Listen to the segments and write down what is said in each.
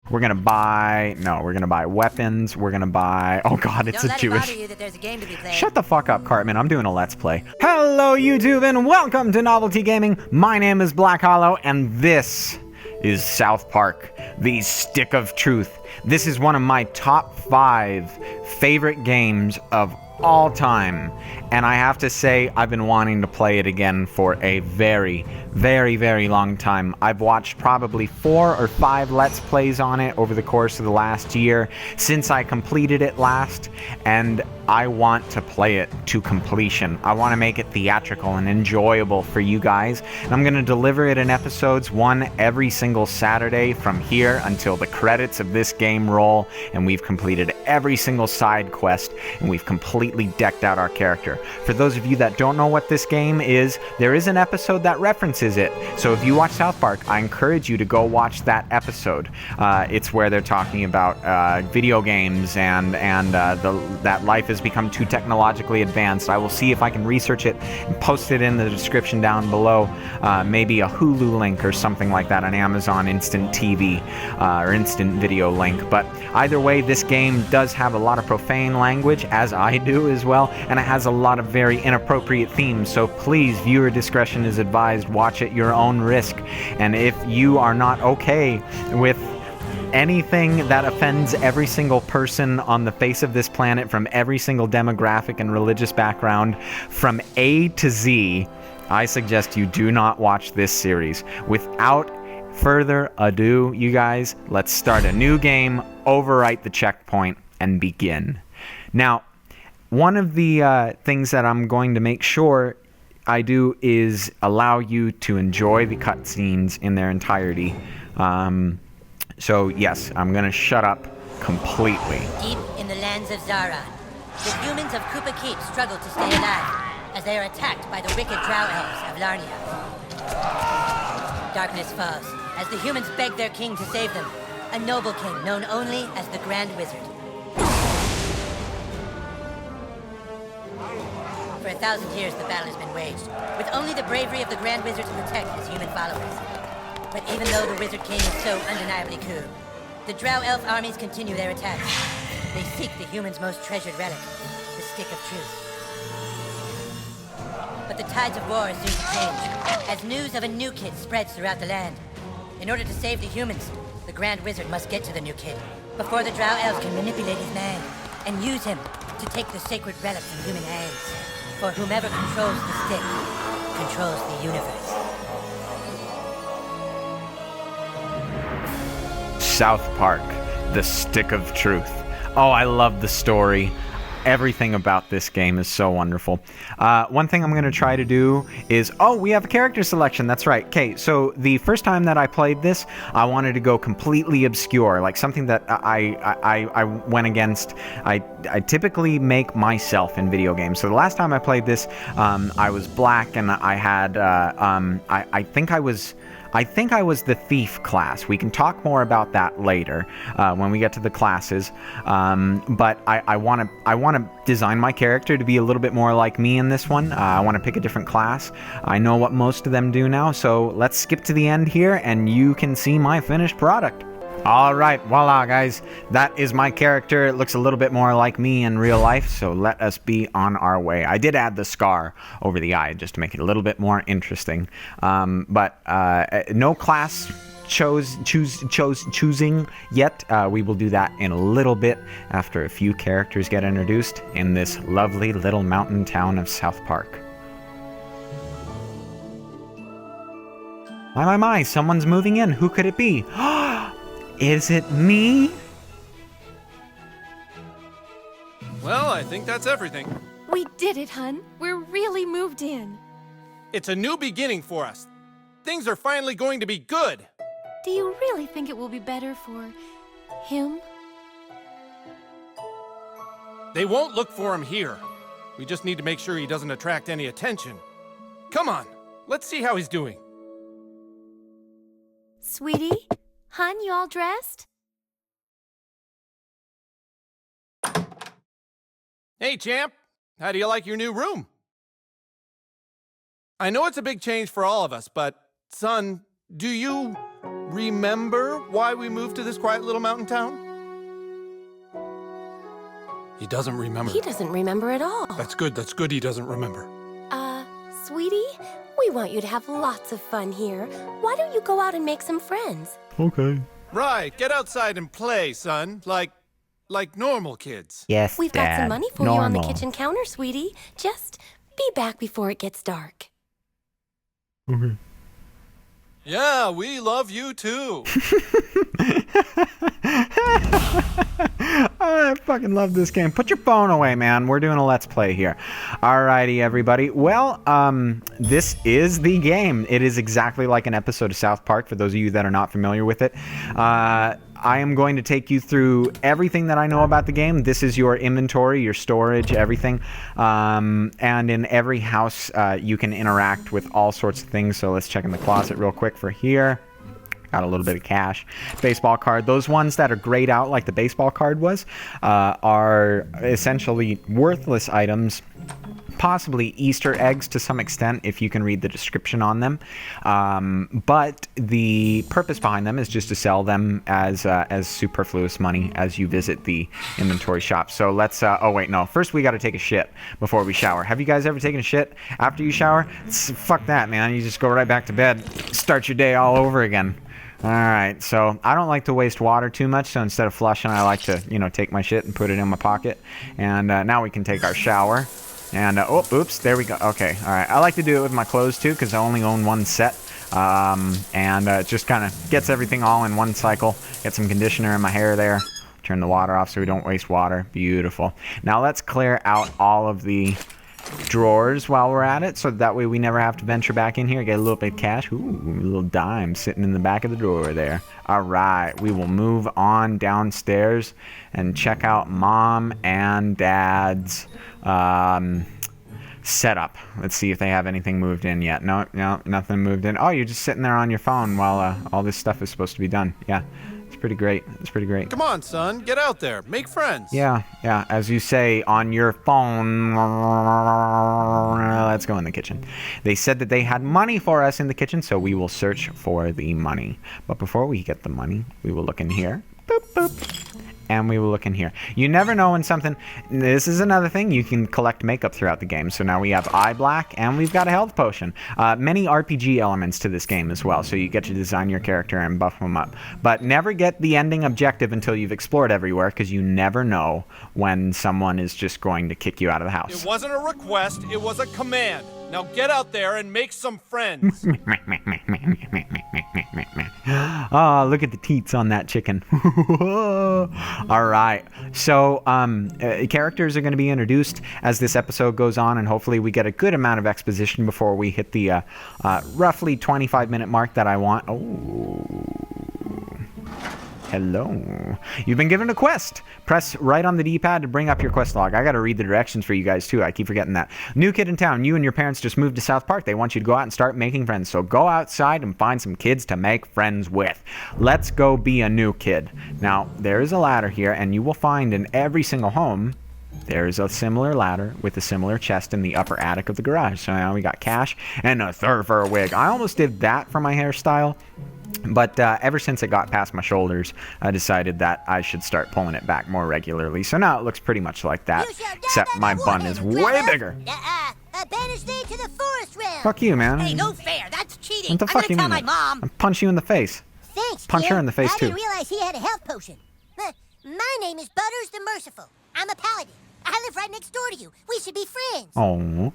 We're gonna buy... No, we're gonna buy weapons. We're gonna buy... Oh god, it's a Jewish... Shut the fuck up, Cartman. I'm doing a Let's Play. Hello, YouTube, and welcome to Novelty Gaming. My name is BLacKHaLLoW, and this is South Park, the Stick of Truth. This is one of my top 5 favorite games of all time, and I have to say I've been wanting to play it again for a very, very long time. I've watched probably 4 or 5 Let's Plays on it over the course of the last year since I completed it last, and I want to play it to completion. I want to make it theatrical and enjoyable for you guys, and I'm going to deliver it in episodes, one every single Saturday from here until the credits of this game roll, and we've completed every single side quest, and we've completely decked out our character. For those of you that don't know what this game is, there is an episode that references it. So if you watch South Park, I encourage you to go watch that episode. It's where they're talking about video games and that life has become too technologically advanced. I will see if I can research it and post it in the description down below. Maybe a Hulu link or something like that, an Amazon Instant TV or Instant Video link. But either way, this game does have a lot of profane language, as I do as well, and it has a lot of very inappropriate themes, so please, viewer discretion is advised. Watch at your own risk, and if you are not okay with anything that offends every single person on the face of this planet, from every single demographic and religious background, from A to Z, I suggest you do not watch this series. Without further ado, you guys, let's start a new game, overwrite the checkpoint, and begin. Now, one of the things that I'm going to make sure I do is allow you to enjoy the cutscenes in their entirety. So yes, I'm going to shut up completely. Deep in the lands of Zaran, the humans of Koopa Keep struggle to stay alive as they are attacked by the wicked drow elves of Larnia. Darkness falls as the humans beg their king to save them, a noble king known only as the Grand Wizard. For 1,000 years, the battle has been waged, with only the bravery of the Grand Wizard to protect his human followers. But even though the Wizard King is so undeniably cool, the Drow Elf armies continue their attacks. They seek the humans' most treasured relic, the Stick of Truth. But the tides of war are soon to change, as news of a new kid spreads throughout the land. In order to save the humans, the Grand Wizard must get to the new kid, before the Drow Elves can manipulate his mind, and use him to take the sacred relic from human hands. For whomever controls the stick, controls the universe. South Park, the Stick of Truth. Oh, I love the story. Everything about this game is so wonderful. One thing I'm going to try to do is... Oh, we have a character selection. That's right. Okay, so the first time that I played this, I wanted to go completely obscure, like something that I went against. I typically make myself in video games. So the last time I played this, I was black, and I had... I think I was the thief class. We can talk more about that later when we get to the classes. But I want to design my character to be a little bit more like me in this one. I want to pick a different class. I know what most of them do now, so let's skip to the end here and you can see my finished product. Alright, voila guys, that is my character. It looks a little bit more like me in real life, so let us be on our way. I did add the scar over the eye just to make it a little bit more interesting. But no class choosing yet. We will do that in a little bit after a few characters get introduced in this lovely little mountain town of South Park. My, someone's moving in. Who could it be? Is it me? Well, I think that's everything. We did it, hun. We're really moved in. It's a new beginning for us. Things are finally going to be good. Do you really think it will be better for him? They won't look for him here. We just need to make sure he doesn't attract any attention. Come on, let's see how he's doing. Sweetie? Hun, you all dressed? Hey, champ. How do you like your new room? I know it's a big change for all of us, but, son, do you remember why we moved to this quiet little mountain town? He doesn't remember. He doesn't remember at all. That's good he doesn't remember. Sweetie, we want you to have lots of fun here. Why don't you go out and make some friends? Okay. Right, get outside and play, son. Like normal kids. Yes, We've got Dad. some money for you on the kitchen counter, sweetie. Just be back before it gets dark. Okay. Yeah, we love you too. I fucking love this game. Put your phone away, man. We're doing a Let's Play here. Alrighty, everybody. Well, this is the game. It is exactly like an episode of South Park, for those of you that are not familiar with it. I am going to take you through everything that I know about the game. This is your inventory, your storage, everything. And in every house, you can interact with all sorts of things. So let's check in the closet real quick for here. Got a little bit of cash. Baseball card. Those ones that are grayed out like the baseball card was are essentially worthless items. Possibly Easter eggs to some extent if you can read the description on them. But the purpose behind them is just to sell them as superfluous money as you visit the inventory shop. So let's... oh, wait, no. First, we got to take a shit before we shower. Have you guys ever taken a shit after you shower? Fuck that, man. You just go right back to bed. Start your day all over again. Alright, so I don't like to waste water too much, so instead of flushing, I like to, you know, take my shit and put it in my pocket. And now we can take our shower. And, oh, oops, there we go. Okay, alright. I like to do it with my clothes, too, because I only own one set. It just kind of gets everything all in one cycle. Get some conditioner in my hair there. Turn the water off so we don't waste water. Beautiful. Now let's clear out all of the drawers while we're at it, so that way we never have to venture back in here. Get a little bit of cash. Ooh, a little dime sitting in the back of the drawer there. All right, we will move on downstairs and check out Mom and Dad's setup. Let's see if they have anything moved in yet. No, nothing moved in. Oh, you're just sitting there on your phone while all this stuff is supposed to be done. Yeah. Pretty great. It's pretty great. Come on, son. Get out there. Make friends. Yeah. As you say, on your phone. Let's go in the kitchen. They said that they had money for us in the kitchen, so we will search for the money. But before we get the money, we will look in here. Boop, boop. And we will look in here. You never know when something... This is another thing. You can collect makeup throughout the game. So now we have eye black, and we've got a health potion. Many RPG elements to this game as well. So you get to design your character and buff them up. But never get the ending objective until you've explored everywhere, because you never know when someone is just going to kick you out of the house. It wasn't a request. It was a command. Now get out there and make some friends. Oh, look at the teats on that chicken. All right. So characters are going to be introduced as this episode goes on, and hopefully we get a good amount of exposition before we hit the roughly 25-minute mark that I want. Oh. Hello. You've been given a quest. Press right on the D-pad to bring up your quest log. I gotta read the directions for you guys too. I keep forgetting that. New kid in town. You and your parents just moved to South Park. They want you to go out and start making friends. So go outside and find some kids to make friends with. Let's go be a new kid. Now, there is a ladder here, and you will find in every single home there's a similar ladder with a similar chest in the upper attic of the garage. So now we got cash and a surfer wig. I almost did that for my hairstyle. But ever since it got past my shoulders, I decided that I should start pulling it back more regularly. So now it looks pretty much like that, except my bun is way bigger. Banish thee to the forest realm. Fuck you, man. Hey, no fair. That's cheating. What the fuck I'm gonna you tell mean? my mom. I'll punch you in the face. Thanks, Punch kid. her in the face, I too. didn't realize he had a health potion. My name is Butters the Merciful. I'm a paladin. I live right next door to you. We should be friends. Oh.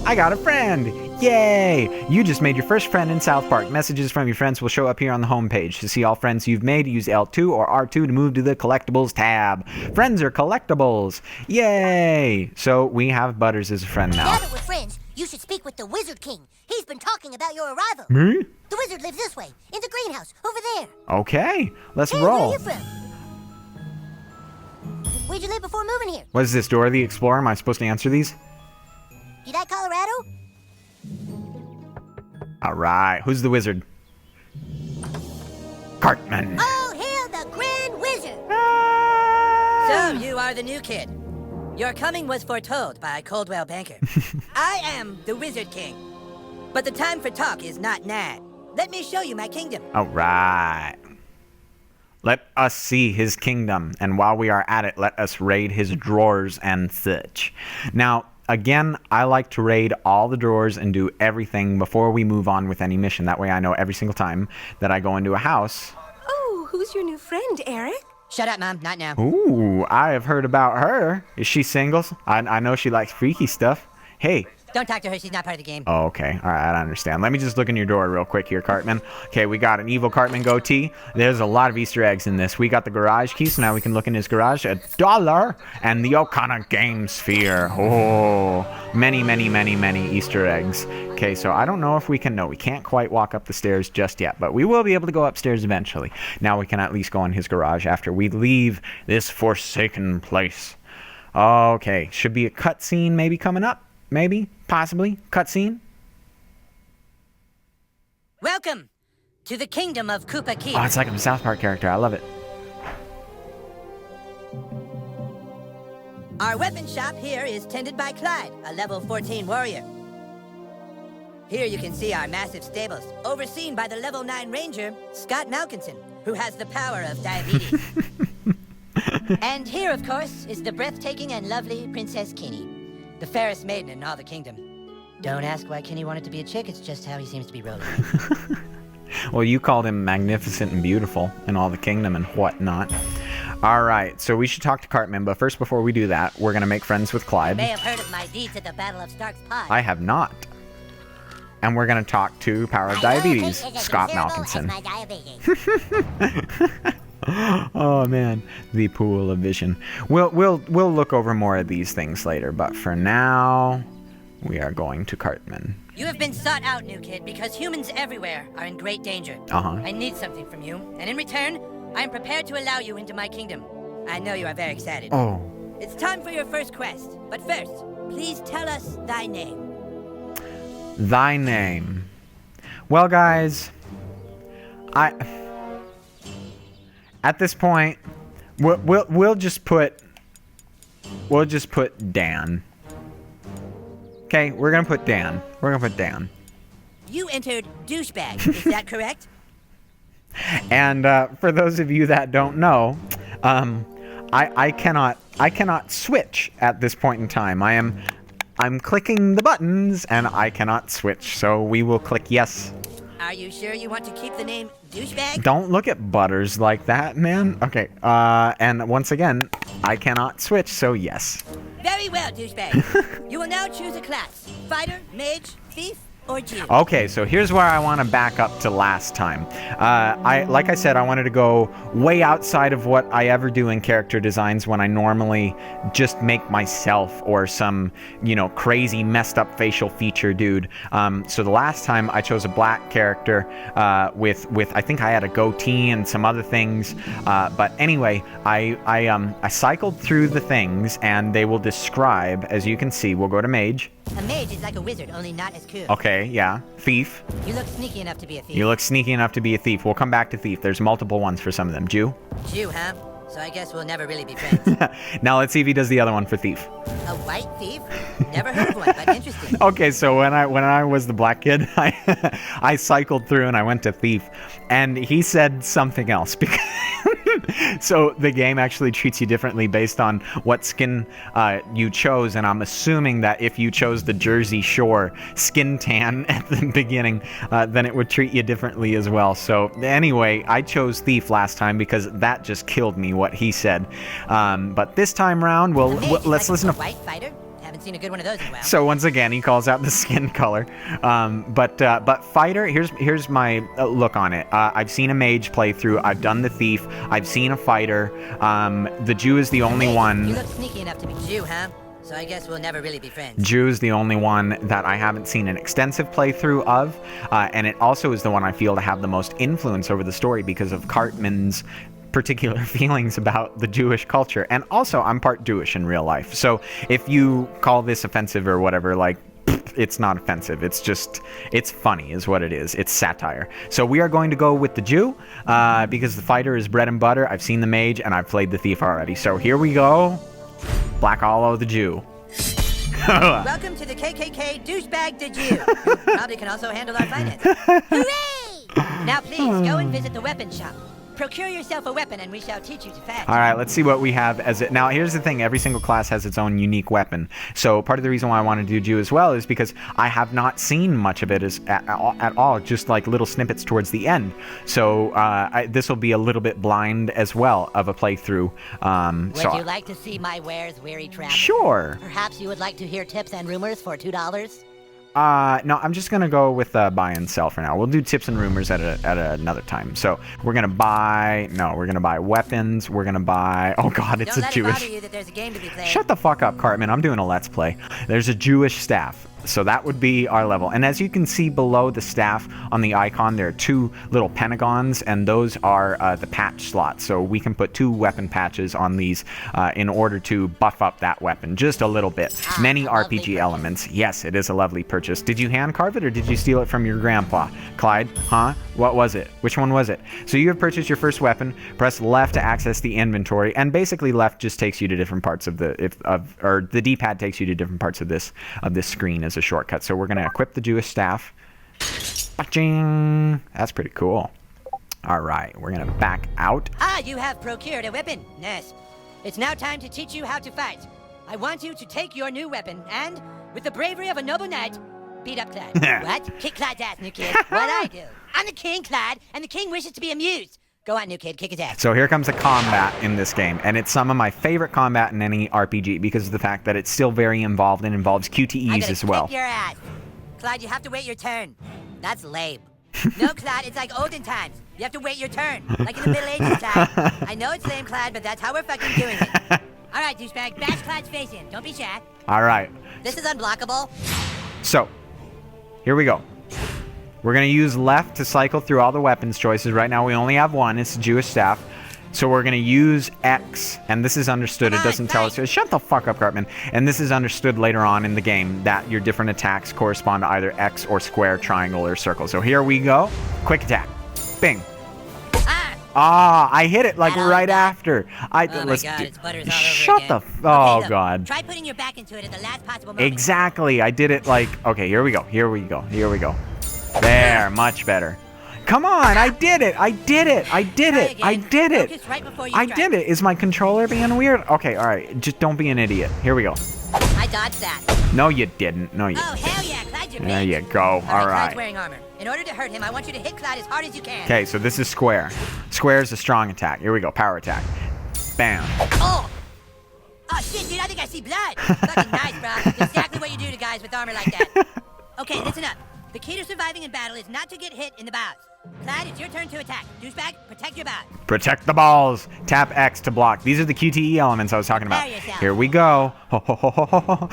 I got a friend! Yay! You just made your first friend in South Park. Messages from your friends will show up here on the home page. To see all friends you've made, use L2 or R2 to move to the Collectibles tab. Friends are collectibles! Yay! So we have Butters as a friend now. Now that we're friends, you should speak with the Wizard King. He's been talking about your arrival. Me? The wizard lives this way, in the greenhouse, over there. Okay, let's Hey, roll. where are you from? Where'd you live before moving here? What is this, Dora the Explorer? Am I supposed to answer these? You like Colorado? Alright, who's the wizard? Cartman. Oh, hail the Grand Wizard! Ah! So, you are the new kid. Your coming was foretold by Coldwell Banker. I am the Wizard King. But the time for talk is not now. Let me show you my kingdom. All right. Let us see his kingdom, and while we are at it, let us raid his drawers and such. Now, again, I like to raid all the drawers and do everything before we move on with any mission. That way I know every single time that I go into a house. Oh, who's your new friend, Eric? Shut up, Mom. Not now. Ooh, I have heard about her. Is she singles? I know she likes freaky stuff. Hey. Don't talk to her. She's not part of the game. Oh, okay. All right, I understand. Let me just look in your door real quick here, Cartman. Okay, we got an evil Cartman goatee. There's a lot of Easter eggs in this. We got the garage key, so now we can look in his garage. $1 and the Okana Game Sphere. Oh, many, many, many, many Easter eggs. Okay, so I don't know if we can... No, we can't quite walk up the stairs just yet, but we will be able to go upstairs eventually. Now we can at least go in his garage after we leave this forsaken place. Okay, should be a cutscene maybe coming up. Maybe, possibly, cutscene. Welcome to the kingdom of Koopa Key. Oh, it's like a South Park character. I love it. Our weapon shop here is tended by Clyde, a level 14 warrior. Here you can see our massive stables, overseen by the level 9 ranger, Scott Malkinson, who has the power of diabetes. And here, of course, is the breathtaking and lovely Princess Kenny, the fairest maiden in all the kingdom. Don't ask why Kenny wanted to be a chick, it's just how he seems to be rolling. Well, you called him magnificent and beautiful in all the kingdom and whatnot. All right, so we should talk to Cartman, but first, before we do that, we're going to make friends with Clyde. You may have heard of my deeds at the Battle of Stark's Pond. I have not. And we're going to talk to Power of Diabetes, Scott Malkinson. Oh man, the pool of vision. We'll look over more of these things later, but for now, we are going to Cartman. You have been sought out, new kid, because humans everywhere are in great danger. I need something from you, and in return, I am prepared to allow you into my kingdom. I know you are very excited. Oh. It's time for your first quest, but first, please tell us thy name. Thy name. Well, guys, at this point, we'll just put Dan. Okay, we're gonna put Dan. We're gonna put Dan. You entered douchebag. Is that correct? And for those of you that don't know, I cannot switch at this point in time. I'm clicking the buttons and I cannot switch. So we will click yes. Are you sure you want to keep the name douchebag? Don't look at Butters like that, man. Okay, and once again, I cannot switch, so yes. Very well, douchebag. You will now choose a class. Fighter, mage, thief, or Jew. Okay, so here's where I want to back up to last time. Like I said, I wanted to go way outside of what I ever do in character designs when I normally just make myself or some, crazy messed up facial feature dude. So the last time I chose a black character with I think I had a goatee and some other things. But anyway, I cycled through the things and they will describe, as you can see, we'll go to mage. A mage is like a wizard, only not as cool. Okay, yeah. Thief. You look sneaky enough to be a thief. You look sneaky enough to be a thief. We'll come back to thief. There's multiple ones for some of them. Jew? Jew, huh? So I guess we'll never really be friends. Now let's see if he does the other one for thief. A white thief? Never heard of one, but interesting. Okay, so when I was the black kid, I cycled through and I went to thief, and he said something else because so the game actually treats you differently based on what skin you chose, and I'm assuming that if you chose the Jersey Shore skin tan at the beginning, then it would treat you differently as well. So anyway, I chose thief last time because that just killed me what he said. But this time round, let's listen to white fighter. Haven't seen a good one of those in a while. So once again, he calls out the skin color. But fighter, here's my look on it. I've seen a mage playthrough. I've done the thief. I've seen a fighter. The Jew is the only one. You look sneaky enough to be Jew, huh? So I guess we'll never really be friends. Jew is the only one that I haven't seen an extensive playthrough of, and it also is the one I feel to have the most influence over the story because of Cartman's particular feelings about the Jewish culture. And also, I'm part Jewish in real life. So if you call this offensive or whatever, it's not offensive. It's just, it's funny is what it is. It's satire. So we are going to go with the Jew because the fighter is bread and butter. I've seen the mage and I've played the thief already. So here we go. BLacKHaLLoW the Jew. Welcome to the KKK douchebag the Jew. Who probably can also handle our finances. Hooray! Now please, go and visit the weapon shop. Procure yourself a weapon and we shall teach you to fight. All right, let's see what we have as it. Now, here's the thing. Every single class has its own unique weapon. So part of the reason why I want to do Jew as well is because I have not seen much of it at all, just like little snippets towards the end. So this will be a little bit blind as well of a playthrough. Would you like to see my wares, weary traveler? Sure. Perhaps you would like to hear tips and rumors for $2? No, I'm just gonna go with buy and sell for now. We'll do tips and rumors at another time. So we're gonna buy. No, we're gonna buy weapons. We're gonna buy. Oh God, it's a Jewish. You that there's a game to be played. Shut the fuck up, Cartman. I'm doing a let's play. There's a Jewish staff. So that would be our level. And as you can see below the staff on the icon, there are 2 little pentagons, and those are the patch slots. So we can put 2 weapon patches on these in order to buff up that weapon just a little bit. Many RPG elements. Yes, it is a lovely purchase. Did you hand carve it or did you steal it from your grandpa? Clyde, huh? What was it? Which one was it? So you have purchased your first weapon. Press left to access the inventory, and basically left just takes you to different parts of the D-pad takes you to different parts of this screen as a shortcut. So we're going to equip the Jewish staff. Ba-ching! That's pretty cool. All right, we're going to back out. You have procured a weapon. Yes. It's now time to teach you how to fight. I want you to take your new weapon and, with the bravery of a noble knight, beat up Clyde. What? Kick Clyde's ass, new kid. What I do? I'm the king, Clyde, and the king wishes to be amused. Go on, new kid, kick his ass. So here comes the combat in this game, and it's some of my favorite combat in any RPG because of the fact that it's still very involved and involves QTEs as well. Kick your ass. Clyde, you have to wait your turn. That's lame. No, Clyde, it's like olden times. You have to wait your turn, like in the Middle Ages, Clyde. I know it's lame, Clyde, but that's how we're fucking doing it. All right, douchebag, bash Clyde's face in. Don't be shy. All right. This is unblockable. So, here we go. We're going to use left to cycle through all the weapons choices. Right now we only have one. It's the Jewish staff. So we're going to use X, and this is understood. It doesn't tell us. Shut the fuck up, Cartman. And this is understood later on in the game that your different attacks correspond to either X or square, triangle, or circle. So here we go. Quick attack. Bing. I hit it like right after. Oh my God, it's butters all over Shut again. Oh look, God. Try putting your back into it at the last possible moment. Exactly. I did it like. Okay, here we go. Here we go. Here we go. There, much better. Come on, I did it. I did it. I did it. I did it. Focus right before you I strike. did it. Is my controller being weird? Okay, all right. Just don't be an idiot. Here we go. I dodged that. No, you didn't. No, you. Oh hell yeah, Clyde's your There bitch. you go. All Clyde's right. wearing armor. In order to hurt him, I want you to hit Clyde as hard as you can. Okay, so this is square. Square is a strong attack. Here we go. Power attack. Bam. Oh! Oh shit, dude, I think I see blood. Fucking nice, bro. Exactly what you do to guys with armor like that. Okay, listen up. The key to surviving in battle is not to get hit in the bows. Clyde, it's your turn to attack. Douchebag, protect your bows. Protect the balls. Tap X to block. These are the QTE elements I was talking about. Prepare yourself. Here we go. Ho, ho, ho, ho, ho, ho.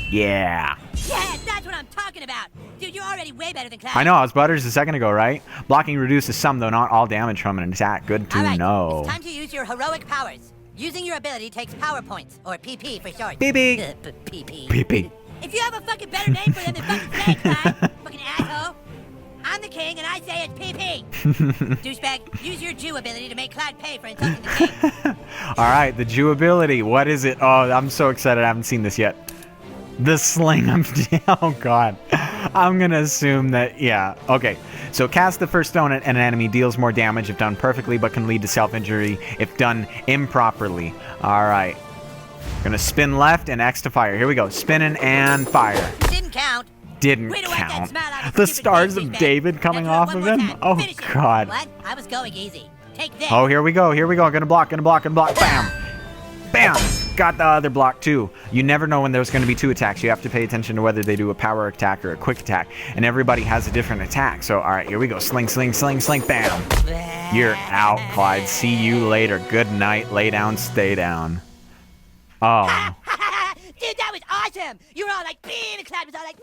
Yeah. Yeah, that's what I'm talking about. Dude, you're already way better than Clyde. I know, I was Butters a second ago, right? Blocking reduces some, though not all damage from an attack. Good to All right, know. it's time to use your heroic powers. Using your ability takes power points, or PP for short. PP. PP. PP. If you have a fucking better name for them than fucking say it, Clyde, fucking asshole. I'm the king, and I say it's PP. Douchebag, use your Jew ability to make Clyde pay for insulting the king. All right, the Jew ability. What is it? Oh, I'm so excited. I haven't seen this yet. The sling. Oh, God. I'm going to assume that, yeah. Okay, so cast the first stone at an enemy. Deals more damage if done perfectly, but can lead to self-injury if done improperly. All right. Going to spin left and X to fire. Here we go. Spinning and fire. Didn't count. Didn't Way to wipe that count. smile out of The stupid stars face, of douchebag. David coming Now do it off one of more him? time. Oh, Finish it. God. What? I was going easy. Take this. Oh, here we go. Here we go. Gonna block. Bam. Bam. Got the other block, too. You never know when there's going to be 2 attacks. You have to pay attention to whether they do a power attack or a quick attack. And everybody has a different attack. So, all right, here we go. Sling, sling, sling, sling. Bam. You're out, Clyde. See you later. Good night. Lay down, stay down. Oh. Dude, that was awesome! You were all like, beam, and Clyde was all like,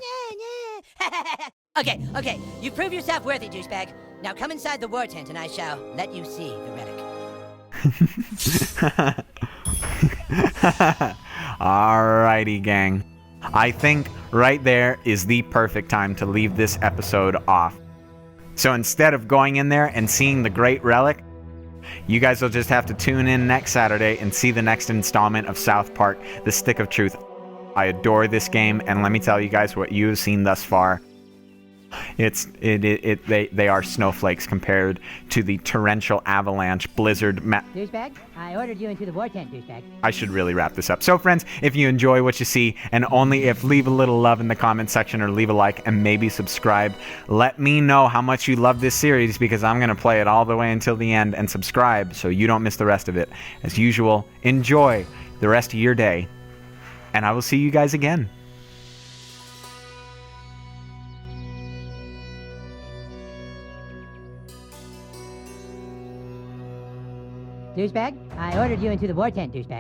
nah. Okay, you proved yourself worthy, douchebag. Now come inside the war tent and I shall let you see the relic. Alrighty, gang. I think right there is the perfect time to leave this episode off. So instead of going in there and seeing the great relic, you guys will just have to tune in next Saturday and see the next installment of South Park, The Stick of Truth. I adore this game, and let me tell you guys what you have seen thus far. They are snowflakes compared to the torrential avalanche blizzard. Douchebag, I ordered you into the war tent, douchebag. I should really wrap this up. So friends, if you enjoy what you see, and only if, leave a little love in the comment section or leave a like and maybe subscribe. Let me know how much you love this series, because I'm going to play it all the way until the end, and subscribe so you don't miss the rest of it. As usual, enjoy the rest of your day, and I will see you guys again. Douchebag, I ordered you into the war tent, douchebag.